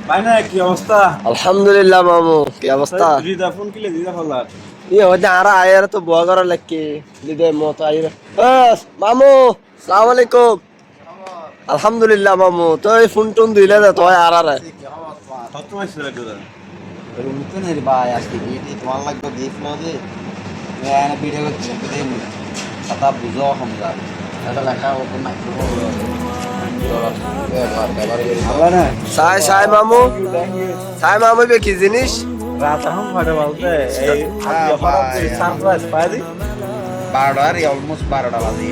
বাইনা কি অবস্থা? আলহামদুলিল্লাহ মামু, কি অবস্থা? দিদা ফোন কিলে দিদা ফলার হইতে আর আয়ের তো বুয়া করা লাগকে দিদে মত আইরে মামু সালাম আলাইকুম। আলহামদুলিল্লাহ মামু, তো এই ফোন টোন দিলে তো আর আর কত হয়েছিল তোরা? রুমতো নেই ভাই, আজকে বিয়ে তোমার লাগবে দিয়ে ফ্লোতে ভিডিও করছি কথা বুঝো সমঝা এটা লেখা ওপর ভালো না সাই সাই মামু, সাই মামু বে কি জিনিস? রাত এখন ফাটে বলতে এই আজকে হঠাৎ সারপ্রাইজ পাই দি 12টা অলমোস্ট 12টা বাজে।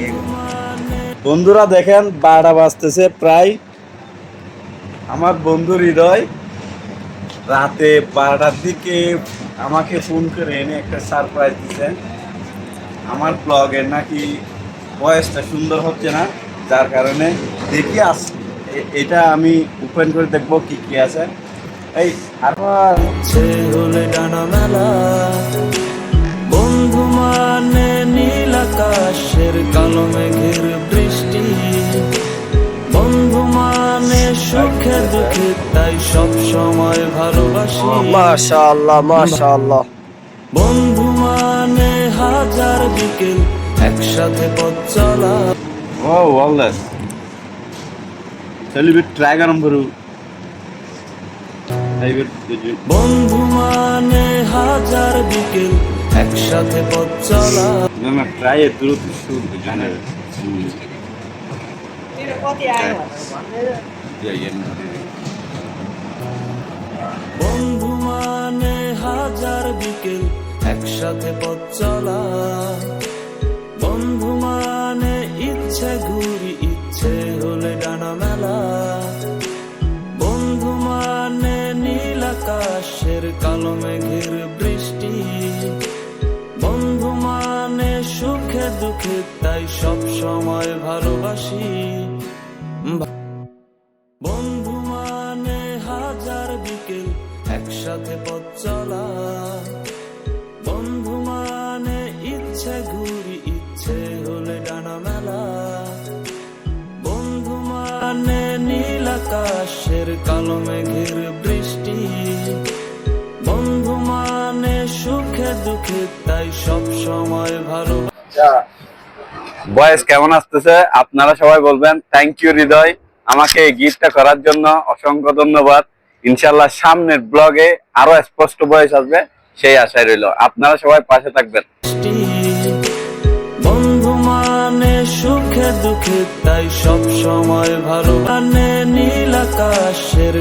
বন্ধুরা দেখেন 12টা বাজতেছে প্রায়। আমার বন্ধু হৃদয় রাতে 12টার দিকে আমাকে ফোন করে এনে একটা সারপ্রাইজ দিচ্ছে। আমার ব্লগের নাকি ভয়েসটা সুন্দর হচ্ছে না, যার কারণে দেখি এটা আমি ওপেন করে দেখবো কি কি আছে। এই আর হলে ডানা মেলা বন্ধু মানে নীল আকাশের কালো মেঘের বৃষ্টি, বন্ধু মানে সুখে দুঃখে তাই সব সময় ভালোবাসি। মাশাআল্লাহ মাশাআল্লাহ। বন্ধু মানে হাজার বিকেল একসাথে পথ চলা। ও ওয়ালেস সেলিব্রেট ট্রাই গরম ভরু বন্ধু মানে হাজার বিকেল একসাথে পথ চলা। না ট্রাই এ দ্রুত শুরু জানে বন্ধু মানে হাজার বিকেল একসাথে পথ চলা, বন্ধু মানে ইচ্ছে ঘুরি ইচ্ছে হলে ডানা মেলা, বন্ধু মানে নীল আকাশের কালো মেঘের বৃষ্টি, বন্ধু মানে সুখে দুঃখে তাই সব সময় ভালোবাসি। বন্ধু মানে হাজার বিকেল একসাথে পথ চলা, বন্ধু মানে ইচ্ছে ঘুরি ইচ্ছে হলে ডানা মেলা, বন্ধু মানে নীল আকাশের কালো মেঘের বৃষ্টি, বন্ধু মানে সুখে দুঃখে তাই সব সময় ভালো। বয়েস কেমন আসতেছে আপনারা সবাই বলবেন। থ্যাংক ইউ হৃদয়, আমাকে এই গিফটটা করার জন্য অসংখ্য ধন্যবাদ। ইনশাল্লাহ সামনের ব্লগে আরো স্পষ্ট বয়স আসবে, সেই আশায় রইল। আপনারা সবাই পাশে থাকবেন। বন্ধু মানে সুখে দুঃখে তাই সব সময় ভালো, মানে নীল আকাশের